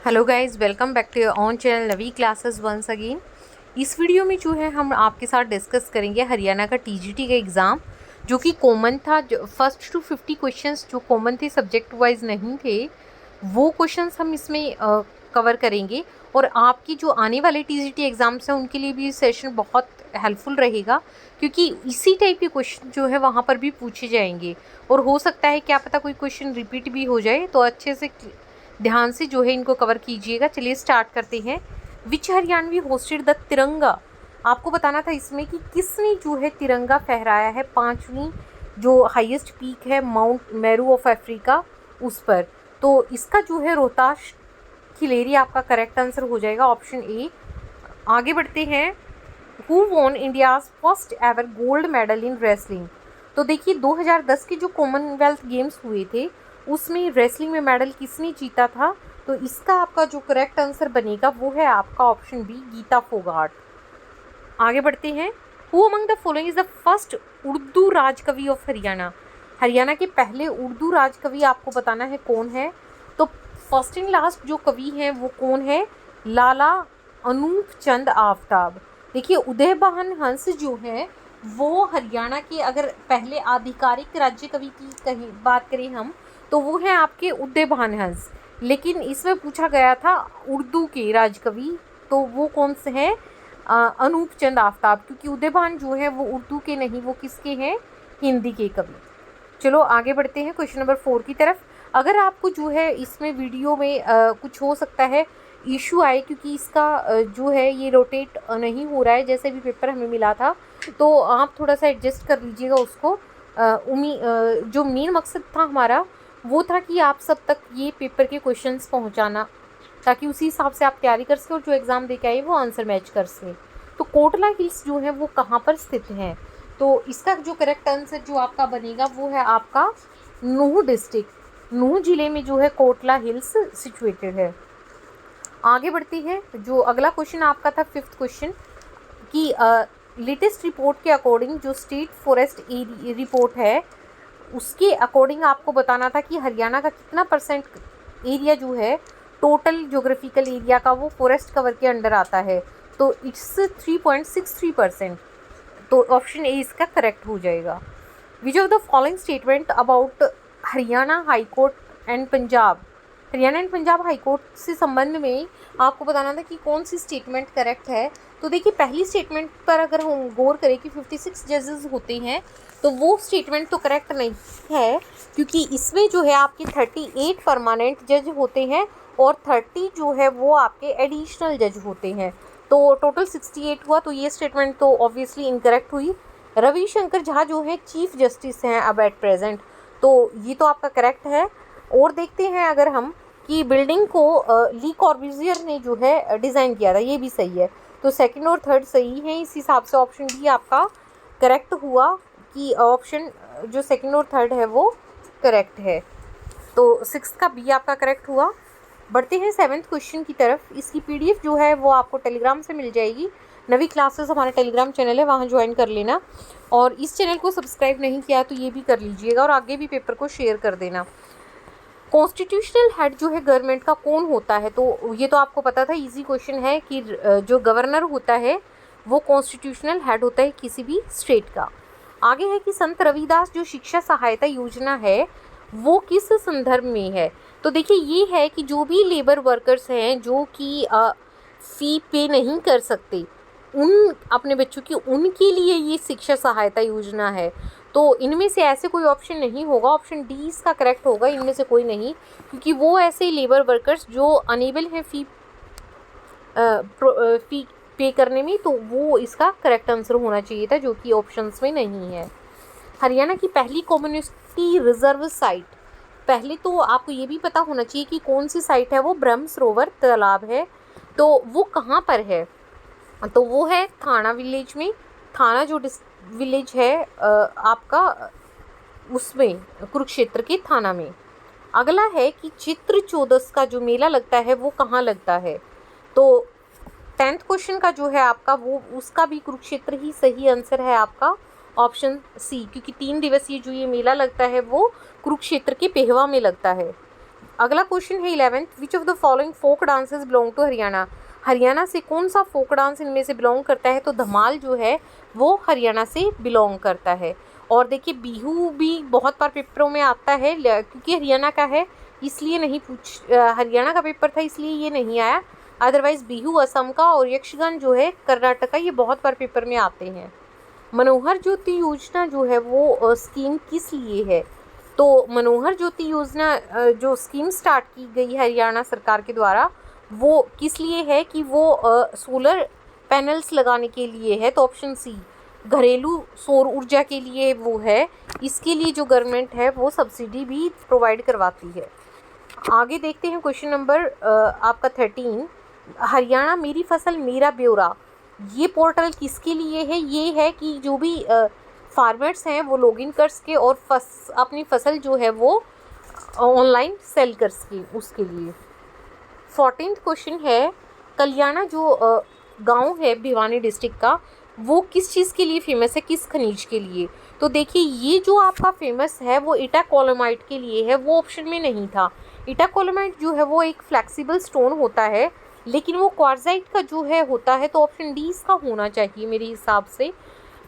Hello guys, welcome back to your own channel Navi classes once again. इस video में जो है हम आपके साथ डिस्कस करेंगे हरियाणा का टीजीटी का एग्ज़ाम, जो कि कॉमन था। जो फर्स्ट टू 50 क्वेश्चंस जो कॉमन थे, सब्जेक्ट वाइज नहीं थे, वो क्वेश्चंस हम इसमें कवर करेंगे। और आपकी जो आने वाले टीजीटी एग्ज़ाम्स हैं उनके लिए भी सेशन बहुत हेल्पफुल रहेगा, क्योंकि इसी टाइप के क्वेश्चन जो है वहाँ पर भी पूछे जाएंगे। और हो सकता है क्या पता कोई क्वेश्चन रिपीट भी हो जाए, तो अच्छे से ध्यान से जो है इनको कवर कीजिएगा। चलिए स्टार्ट करते हैं। विच हरियाणवी होस्टेड द तिरंगा। आपको बताना था इसमें कि किसने जो है तिरंगा फहराया है पांचवी जो हाईएस्ट पीक है माउंट मेरू ऑफ अफ्रीका उस पर। तो इसका जो है रोहताश खिलेरी आपका करेक्ट आंसर हो जाएगा, ऑप्शन ए। आगे बढ़ते हैं। Who won India's first ever gold medal in wrestling. तो देखिए 2010 के जो कॉमनवेल्थ गेम्स हुए थे उसमें रेसलिंग में मेडल किसने जीता था। तो इसका आपका जो करेक्ट आंसर बनेगा वो है आपका ऑप्शन बी, गीता फोगाट। आगे बढ़ते हैं। Who among the following is the first Urdu राजकवि ऑफ हरियाणा। हरियाणा के पहले उर्दू राजकवि आपको बताना है कौन है। तो फर्स्ट एंड लास्ट जो कवि हैं वो कौन है, लाला अनूप चंद आफ्ताब। देखिए उदयभान हंस जो है वो हरियाणा के, अगर पहले आधिकारिक राज्य कवि की कहीं बात करें हम, तो वो है आपके उदयभान हंस। लेकिन इसमें पूछा गया था उर्दू के राजकवि, तो वो कौन से हैं, अनूप चंद आफ्ताब। क्योंकि उदयभान जो है वो उर्दू के नहीं, वो किसके हैं, हिंदी के कवि। चलो आगे बढ़ते हैं क्वेश्चन नंबर 4 की तरफ। अगर आपको जो है इसमें वीडियो में कुछ हो सकता है इशू आए, क्योंकि इसका जो है ये रोटेट नहीं हो रहा है जैसे भी पेपर हमें मिला था, तो आप थोड़ा सा एडजस्ट कर लीजिएगा उसको। जो मेन मकसद था हमारा वो था कि आप सब तक ये पेपर के क्वेश्चंस पहुंचाना, ताकि उसी हिसाब से आप तैयारी कर सकें और जो एग्ज़ाम दे के आए वो आंसर मैच कर सकें। तो कोटला हिल्स जो है वो कहाँ पर स्थित हैं। तो इसका जो करेक्ट आंसर जो आपका बनेगा वो है आपका नूह डिस्ट्रिक्ट, नूह जिले में जो है कोटला हिल्स सिचुएटेड है। आगे बढ़ती है। जो अगला क्वेश्चन आपका था 5th क्वेश्चन कि लेटेस्ट रिपोर्ट के अकॉर्डिंग जो स्टेट फॉरेस्ट रिपोर्ट है उसके अकॉर्डिंग आपको बताना था कि हरियाणा का कितना परसेंट एरिया जो है टोटल ज्योग्राफिकल एरिया का वो फॉरेस्ट कवर के अंडर आता है। तो इट्स 3.63%। तो ऑप्शन ए इसका करेक्ट हो जाएगा। विच of the following statement about Haryana high court and Punjab. Haryana and Punjab high court से संबंध में आपको बताना था कि कौन सी स्टेटमेंट करेक्ट है। तो देखिए पहली स्टेटमेंट पर अगर हम गौर करें कि 56 जजेस होते हैं, तो वो स्टेटमेंट तो करेक्ट नहीं है, क्योंकि इसमें जो है आपके 38 परमानेंट जज होते हैं और 30 जो है वो आपके एडिशनल जज होते हैं। तो टोटल 68 हुआ, तो ये स्टेटमेंट तो ऑब्वियसली इनकरेक्ट हुई। रविशंकर झा जो है चीफ जस्टिस हैं अब एट प्रेजेंट, तो ये तो आपका करेक्ट है। और देखते हैं अगर हम कि बिल्डिंग को ली कॉर्ब्यूजियर ने जो है डिज़ाइन किया था, ये भी सही है। तो सेकंड और थर्ड सही है, इस हिसाब से ऑप्शन भी आपका करेक्ट हुआ कि ऑप्शन जो सेकंड और थर्ड है वो करेक्ट है। तो 6th का बी आपका करेक्ट हुआ। बढ़ते हैं 7th क्वेश्चन की तरफ। इसकी पीडीएफ जो है वो आपको टेलीग्राम से मिल जाएगी। नवी क्लासेस हमारा टेलीग्राम चैनल है, वहाँ ज्वाइन कर लेना। और इस चैनल को सब्सक्राइब नहीं किया तो ये भी कर लीजिएगा और आगे भी पेपर को शेयर कर देना। कॉन्स्टिट्यूशनल हेड जो है गवर्नमेंट का कौन होता है। तो ये तो आपको पता था, इजी क्वेश्चन है कि जो गवर्नर होता है वो कॉन्स्टिट्यूशनल हेड होता है किसी भी स्टेट का। आगे है कि संत रविदास जो शिक्षा सहायता योजना है वो किस संदर्भ में है। तो देखिए ये है कि जो भी लेबर वर्कर्स हैं जो कि फ़ी पे नहीं कर सकते उन अपने बच्चों की, उनके लिए ये शिक्षा सहायता योजना है। तो इनमें से ऐसे कोई ऑप्शन नहीं होगा, ऑप्शन डी इसका करेक्ट होगा, इनमें से कोई नहीं, क्योंकि वो ऐसे लेबर वर्कर्स जो अनेबल हैं फ़ी पे करने में, तो वो इसका करेक्ट आंसर होना चाहिए था, जो कि ऑप्शंस में नहीं है। हरियाणा की पहली कम्युनिटी रिजर्व साइट। पहले तो आपको ये भी पता होना चाहिए कि कौन सी साइट है, वो ब्रह्म सरोवर तालाब है। तो वो कहाँ पर है, तो वो है थाना विलेज में। थाना जो विलेज है आपका उसमें कुरुक्षेत्र के थाना में। अगला है कि चित्र चौदस का जो मेला लगता है वो कहाँ लगता है। तो 10th क्वेश्चन का जो है आपका वो उसका भी कुरुक्षेत्र ही सही आंसर है आपका, ऑप्शन सी, क्योंकि 3 दिवसीय जो ये मेला लगता है वो कुरुक्षेत्र के पेहवा में लगता है। अगला क्वेश्चन है 11th, which of the following folk dances belong to Haryana. Haryana से कौन सा फोक डांस इनमें से बिलोंग करता है? तो धमाल जो है वो हरियाणा से बिलोंग करता है। और देखिए बिहू भी बहुत बार पेपरों में आता है, क्योंकि हरियाणा का है इसलिए नहीं हरियाणा का पेपर था इसलिए ये नहीं आया, अदरवाइज बिहू असम का और यक्षगान जो है कर्नाटक का, ये बहुत बार पेपर में आते हैं। मनोहर ज्योति योजना जो है वो स्कीम किस लिए है? तो मनोहर ज्योति योजना जो स्कीम स्टार्ट की गई हरियाणा सरकार के द्वारा, वो किस लिए है कि वो सोलर पैनल्स लगाने के लिए है। तो ऑप्शन सी, घरेलू सौर ऊर्जा के लिए वो है। इसके लिए जो गवर्नमेंट है वो सब्सिडी भी प्रोवाइड करवाती है। आगे देखते हैं क्वेश्चन नंबर आपका 13, हरियाणा मेरी फसल मेरा ब्यौरा, ये पोर्टल किसके लिए है? ये है कि जो भी फार्मर्स हैं वो लॉगिन कर सके और अपनी फसल जो है वो ऑनलाइन सेल कर सके, उसके लिए। 14th क्वेश्चन है, कल्याणा जो गांव है भिवानी डिस्ट्रिक्ट का, वो किस चीज़ के लिए फेमस है, किस खनिज के लिए? तो देखिए ये जो आपका फेमस है वो इटाकोलोमाइट के लिए है, वो ऑप्शन में नहीं था। इटाकोलोमाइट जो है वो एक फ्लेक्सिबल स्टोन होता है, लेकिन वो क्वार्जाइट का जो है होता है, तो ऑप्शन डी इसका होना चाहिए मेरे हिसाब से।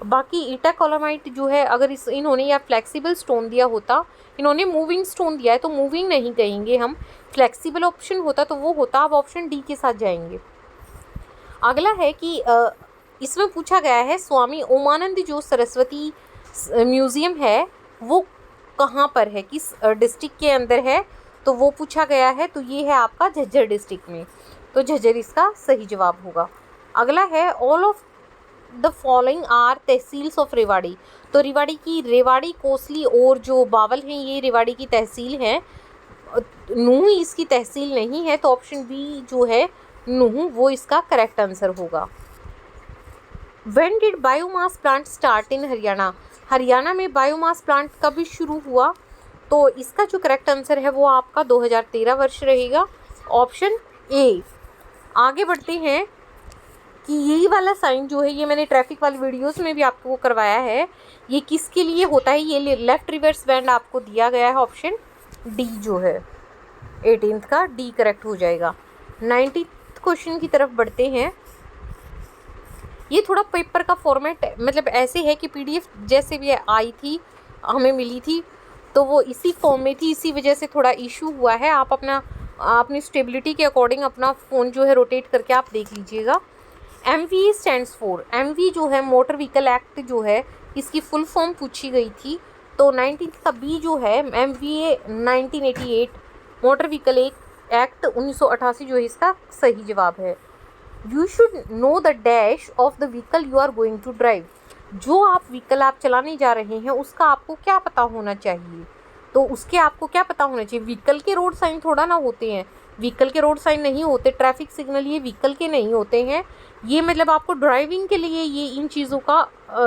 बाकी इटाकोलोमाइट जो है, अगर इन्होंने या फ्लेक्सिबल स्टोन दिया होता, इन्होंने मूविंग स्टोन दिया है तो मूविंग नहीं कहेंगे हम, फ्लेक्सिबल ऑप्शन होता तो वो होता। अब ऑप्शन डी के साथ जाएंगे। अगला है कि इसमें पूछा गया है स्वामी ओमानंद जो सरस्वती म्यूज़ियम है वो कहाँ पर है, किस डिस्ट्रिक्ट के अंदर है? तो वो पूछा गया है, तो ये है आपका झज्जर डिस्ट्रिक्ट में, तो झज्जर इसका सही जवाब होगा। अगला है all of the following are tehsils of Rewari. तो रेवाड़ी कोसली और जो बावल हैं ये रेवाड़ी की तहसील है, नूह इसकी तहसील नहीं है, तो ऑप्शन बी जो है नूह वो इसका करेक्ट आंसर होगा। When did biomass plant start in Haryana? Haryana में बायोमास प्लांट कब शुरू हुआ? तो इसका जो करेक्ट आंसर है वो आपका 2013 वर्ष रहेगा, ऑप्शन ए। आगे बढ़ते हैं कि यही वाला साइन जो है ये मैंने ट्रैफिक वाली वीडियोस में भी आपको करवाया है, ये किसके लिए होता है? ये लेफ्ट रिवर्स बैंड आपको दिया गया है, ऑप्शन डी जो है 18th का डी करेक्ट हो जाएगा। 19th क्वेश्चन की तरफ बढ़ते हैं। ये थोड़ा पेपर का फॉर्मेट मतलब ऐसे है कि पीडीएफ जैसे भी आई थी हमें मिली थी तो वो इसी फॉर्म में थी, इसी वजह से थोड़ा इशू हुआ है। आप अपनी स्टेबिलिटी के अकॉर्डिंग अपना फ़ोन जो है रोटेट करके आप देख लीजिएगा। MVA स्टैंड्स फॉर, MV जो है मोटर व्हीकल एक्ट जो है इसकी फुल फॉर्म पूछी गई थी, तो 19th का बी जो है MVA 1988 मोटर व्हीकल एक्ट 1988 जो है इसका सही जवाब है। You should know the dash of the vehicle you are going to drive. जो आप व्हीकल आप चलाने जा रहे हैं उसका आपको क्या पता होना चाहिए? तो उसके आपको क्या पता होना चाहिए? व्हीकल के रोड साइन थोड़ा ना होते हैं, व्हीकल के रोड साइन नहीं होते, ट्रैफिक सिग्नल ये व्हीकल के नहीं होते हैं। ये मतलब आपको ड्राइविंग के लिए ये इन चीज़ों का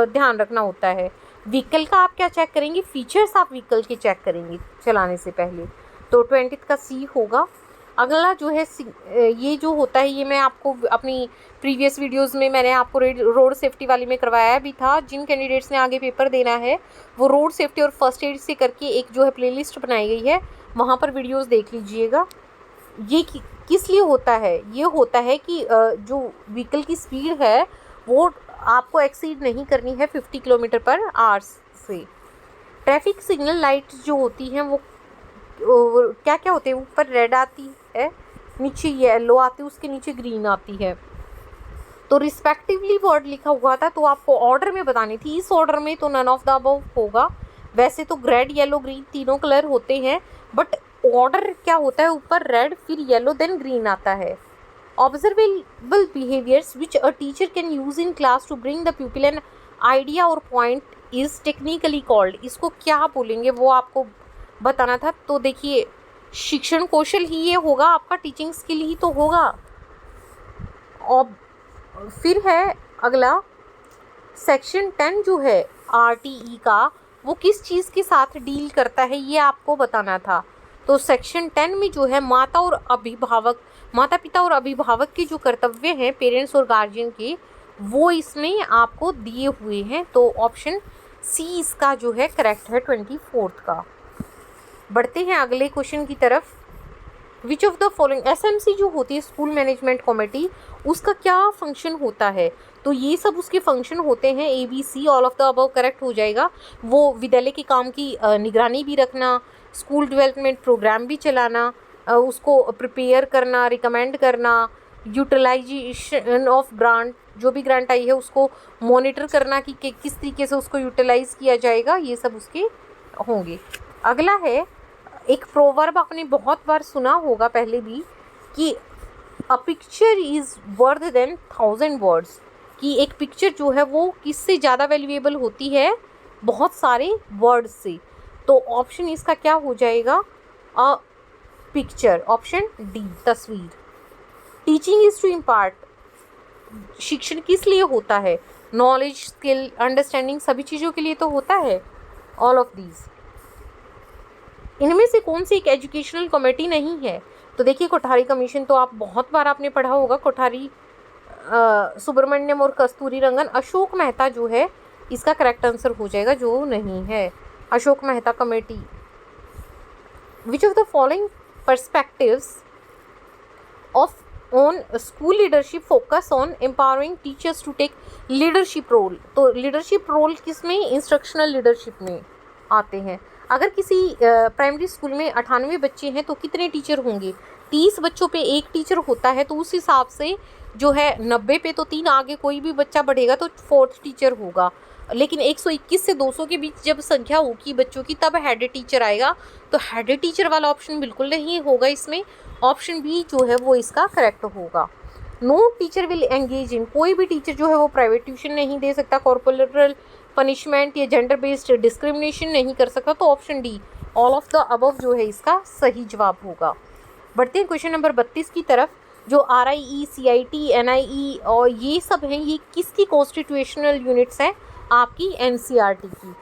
ध्यान रखना होता है। व्हीकल का आप क्या चेक करेंगे? फीचर्स आप व्हीकल के चेक करेंगे चलाने से पहले, तो 20th का सी होगा। अगला जो है ये जो होता है ये मैं आपको अपनी प्रीवियस वीडियोस में मैंने आपको रोड सेफ्टी वाली में करवाया भी था। जिन कैंडिडेट्स ने आगे पेपर देना है वो रोड सेफ्टी और फर्स्ट एड से करके एक जो है प्लेलिस्ट बनाई गई है, वहाँ पर वीडियोस देख लीजिएगा। ये किस लिए होता है? ये होता है कि जो व्हीकल की स्पीड है वो आपको एक्सीड नहीं करनी है 50 किलोमीटर पर आवर्स से। ट्रैफिक सिग्नल लाइट जो होती हैं वो क्या क्या होते हैं? ऊपर रेड आती है, नीचे येलो आती है, उसके नीचे ग्रीन आती है। तो रिस्पेक्टिवली वर्ड लिखा हुआ था तो आपको ऑर्डर में बतानी थी, इस ऑर्डर में तो नन ऑफ द अबव होगा। वैसे तो रेड येलो ग्रीन तीनों कलर होते हैं, बट ऑर्डर क्या होता है? ऊपर रेड फिर येलो देन ग्रीन आता है। Observable behaviours which a teacher can use in class to bring the people an idea और पॉइंट इज टेक्निकली कॉल्ड। इसको क्या बोलेंगे वो आपको बताना था। तो देखिए शिक्षण कौशल ही ये होगा, आपका टीचिंग स्किल ही तो होगा। और फिर है अगला सेक्शन 10 जो है RTE का वो किस चीज़ के साथ डील करता है ये आपको बताना था। तो सेक्शन 10 में जो है माता पिता और अभिभावक के जो कर्तव्य हैं पेरेंट्स और गार्जियन के वो इसमें आपको दिए हुए हैं, तो ऑप्शन सी इसका जो है करेक्ट है 24th का। बढ़ते हैं अगले क्वेश्चन की तरफ। विच ऑफ द फॉलोइंग, एसएमसी जो होती है स्कूल मैनेजमेंट कमेटी, उसका क्या फंक्शन होता है? तो ये सब उसके फंक्शन होते हैं, ABC, all of the above correct हो जाएगा। वो विद्यालय के काम की निगरानी भी रखना, स्कूल डेवलपमेंट प्रोग्राम भी चलाना, उसको प्रिपेयर करना, रिकमेंड करना, यूटिलाइजेशन ऑफ ग्रांट, जो भी ग्रांट आई है उसको मॉनिटर करना कि किस तरीके से उसको यूटिलाइज किया जाएगा, ये सब उसके होंगे। अगला है एक प्रोवर्ब, आपने बहुत बार सुना होगा पहले भी, कि a picture is worth than 1000 words, कि एक पिक्चर जो है वो किससे ज़्यादा वैल्यूएबल होती है? बहुत सारे वर्ड्स से। तो ऑप्शन इसका क्या हो जाएगा? अ पिक्चर, ऑप्शन डी, तस्वीर। टीचिंग इज़ टू इम्पार्ट, शिक्षण किस लिए होता है? नॉलेज, स्किल, अंडरस्टैंडिंग, सभी चीज़ों के लिए तो होता है, ऑल ऑफ दीज। इनमें से कौन सी एक एजुकेशनल कमेटी नहीं है? तो देखिए कोठारी कमीशन तो आप बहुत बार आपने पढ़ा होगा, कोठारी सुब्रमण्यम और कस्तूरी रंगन। अशोक मेहता जो है इसका करेक्ट आंसर हो जाएगा, जो नहीं है Ashok Mehta committee. Which of the following perspectives of on school leadership focus on empowering teachers to take leadership role? तो लीडरशिप रोल किस में? इंस्ट्रक्शनल लीडरशिप में आते हैं। अगर किसी प्राइमरी स्कूल में 98 बच्चे हैं तो कितने टीचर होंगे? 30 बच्चों पे एक टीचर होता है, तो उस हिसाब से जो है 90 पे तो 3 आगे कोई भी बच्चा बढ़ेगा तो 4th टीचर होगा। लेकिन 121 से 200 के बीच जब संख्या होगी बच्चों की, तब हेड टीचर आएगा। तो हेड टीचर वाला ऑप्शन बिल्कुल नहीं होगा इसमें, ऑप्शन बी जो है वो इसका करेक्ट होगा। No teacher will engage in, कोई भी टीचर जो है वो प्राइवेट ट्यूशन नहीं दे सकता, कॉर्पोरल पनिशमेंट या जेंडर बेस्ड डिस्क्रिमिनेशन नहीं कर सकता। तो option D, all of the above जो है इसका सही जवाब होगा। बढ़ते हैं क्वेश्चन नंबर 32 की तरफ। जो RIE, CIT, NIE और ये सब हैं, ये किसकी कॉन्स्टिट्यूशनल यूनिट्स हैं? आपकी NCERT की।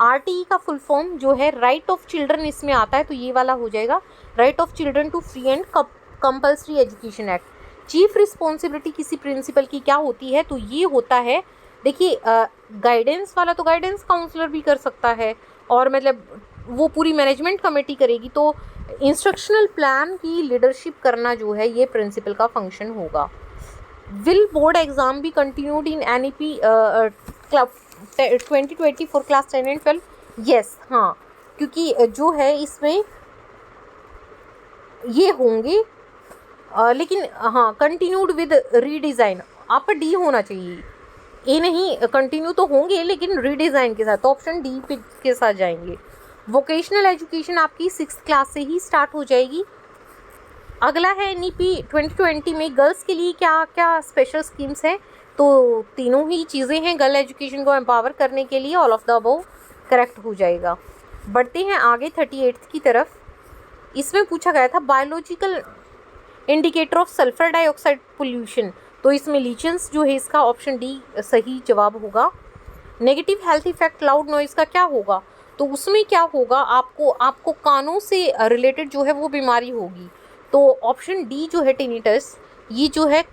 RTE का फुल फॉर्म जो है राइट ऑफ चिल्ड्रन इसमें आता है, तो ये वाला हो जाएगा, right of children to free and compulsory education act. Chief responsibility किसी प्रिंसिपल की क्या होती है? तो ये होता है, देखिए गाइडेंस वाला तो गाइडेंस काउंसलर भी कर सकता है, और मतलब वो पूरी मैनेजमेंट कमेटी करेगी। तो इंस्ट्रक्शनल प्लान की लीडरशिप करना जो है ये प्रिंसिपल का फंक्शन होगा। विल बोर्ड एग्जाम भी continued in NEP 2020 for class 10 and 12? Yes, हाँ, क्योंकि जो है इसमें ये होंगे, लेकिन हाँ कंटिन्यूड विद रीडिज़ाइन, आप पर डी होना चाहिए, ए नहीं, कंटिन्यू तो होंगे लेकिन रीडिज़ाइन के साथ, तो ऑप्शन डी पे के साथ जाएंगे। वोकेशनल एजुकेशन आपकी 6th क्लास से ही स्टार्ट हो जाएगी। अगला है NEP 2020 में गर्ल्स के लिए क्या क्या स्पेशल स्कीम्स हैं? तो तीनों ही चीज़ें हैं गर्ल एजुकेशन को एम्पावर करने के लिए, all of the above correct हो जाएगा। बढ़ते हैं आगे 38 की तरफ। इसमें पूछा गया था biological indicator of sulphur dioxide pollution, तो इसमें लीचेंस जो है इसका ऑप्शन डी सही जवाब होगा। Negative health effect loud noise का क्या होगा? तो उसमें क्या होगा, आपको कानों से रिलेटेड जो है वो बीमारी होगी, तो ऑप्शन डी जो है टिनिटस, ये जो है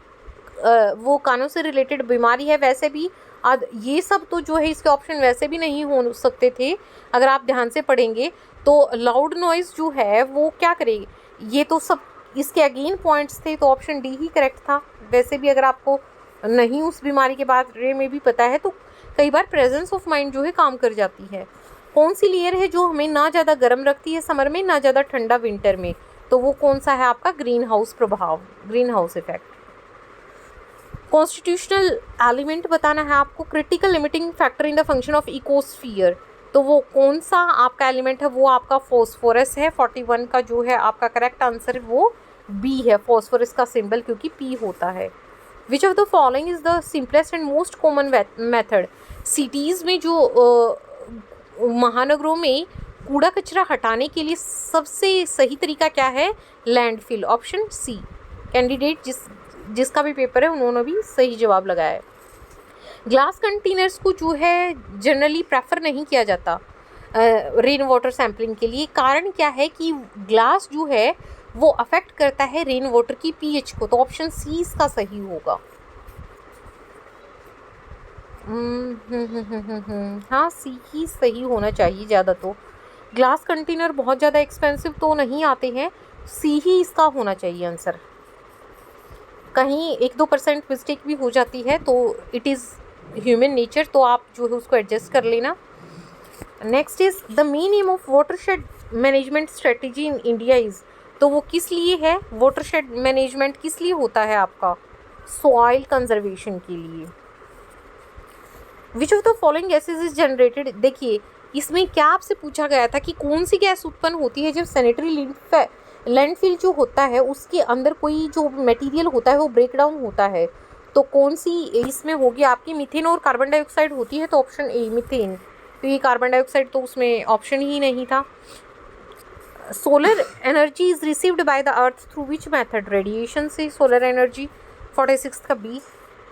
वो कानों से रिलेटेड बीमारी है। वैसे भी ये सब तो जो है इसके ऑप्शन वैसे भी नहीं हो सकते थे, अगर आप ध्यान से पढ़ेंगे तो लाउड नॉइज़ जो है वो क्या करेगी, ये तो सब इसके अगेन पॉइंट्स थे, तो ऑप्शन डी ही करेक्ट था। वैसे भी अगर आपको नहीं उस बीमारी के बारे में भी पता है तो कई बार प्रेजेंस ऑफ माइंड जो है काम कर जाती है। कौन सी लेयर है जो हमें ना ज़्यादा गर्म रखती है समर में, ना ज़्यादा ठंडा विंटर में? तो वो कौन सा है आपका? ग्रीन हाउस प्रभाव, green house effect. Constitutional element बताना है आपको, critical limiting factor in the function of ecosphere, तो वो कौन सा आपका एलिमेंट है? वो आपका फॉस्फोरस है। 41 का जो है आपका करेक्ट आंसर वो बी है, फॉस्फोरस का सिंबल, क्योंकि पी होता है। विच of the following is the simplest and most common method? Cities में जो महानगरों में कूड़ा कचरा हटाने के लिए सबसे सही तरीका क्या है? Landfill, option C. कैंडिडेट जिसका भी पेपर है उन्होंने भी सही जवाब लगाया है। ग्लास कंटेनर्स को जो है जनरली प्रेफर नहीं किया जाता रेन वाटर सैम्पलिंग के लिए, कारण क्या है? कि ग्लास जो है वो अफेक्ट करता है रेन वाटर की pH को, तो ऑप्शन सी इसका सही होगा। हाँ, सी ही सही होना चाहिए ज़्यादा। तो ग्लास कंटेनर बहुत ज़्यादा एक्सपेंसिव तो नहीं आते हैं, सी ही इसका होना चाहिए आंसर। कहीं 1-2% मिस्टेक भी हो जाती है तो इट इज़ ह्यूमन नेचर, तो आप जो है उसको एडजस्ट कर लेना। Next is the main M of watershed management strategy in India is, तो वो किस लिए है? वाटरशेड मैनेजमेंट किस लिए होता है आपका? सॉइल कंजर्वेशन के लिए। विच of the following gases is generated, देखिए इसमें क्या आपसे पूछा गया था कि कौन सी गैस उत्पन्न होती है जब सैनिटरी लैंडफिल जो होता है उसके अंदर कोई जो मटेरियल होता है वो ब्रेक डाउन होता है, तो कौन सी इसमें होगी आपकी? मीथेन और कार्बन डाइऑक्साइड होती है, तो ऑप्शन ए मीथेन, तो ये कार्बन डाइऑक्साइड तो उसमें ऑप्शन ही नहीं था। Solar energy is received by the earth through which method, radiation से सोलर एनर्जी। 46 का बी।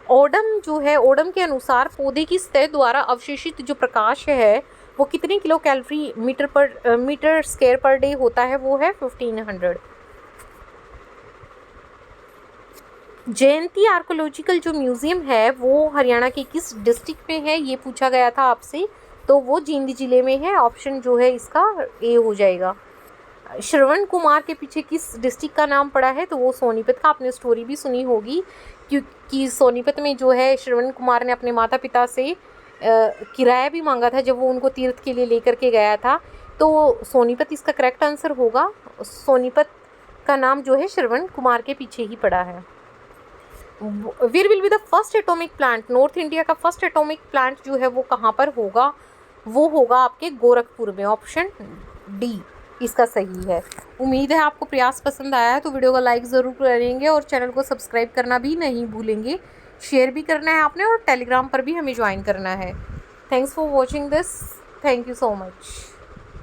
ओडम जो है, ओडम के अनुसार पौधे की सतह द्वारा अवशेषित जो प्रकाश है वो कितने kilo calorie metre square per day होता है? वो है 1500। जयंती आर्कोलॉजिकल जो म्यूजियम है वो हरियाणा के किस डिस्ट्रिक्ट में है? ये पूछा गया था आपसे, तो वो जींद जिले में है। ऑप्शन जो है इसका ए हो जाएगा। श्रवण कुमार के पीछे किस डिस्ट्रिक्ट का नाम पड़ा है? तो वो सोनीपत का। आपने स्टोरी भी सुनी होगी क्योंकि सोनीपत में जो है श्रवण कुमार ने अपने माता पिता से किराया भी मांगा था जब वो उनको तीर्थ के लिए लेकर के गया था, तो सोनीपत इसका करेक्ट आंसर होगा। सोनीपत का नाम जो है श्रवण कुमार के पीछे ही पड़ा है। Where will be the first atomic plant, north India का फर्स्ट एटॉमिक प्लांट जो है वो कहाँ पर होगा? वो होगा आपके गोरखपुर में। ऑप्शन डी इसका सही है। उम्मीद है आपको प्रयास पसंद आया है, तो वीडियो को लाइक ज़रूर करेंगे और चैनल को सब्सक्राइब करना भी नहीं भूलेंगे। शेयर भी करना है आपने और टेलीग्राम पर भी हमें ज्वाइन करना है। Thanks for watching this, thank you so much.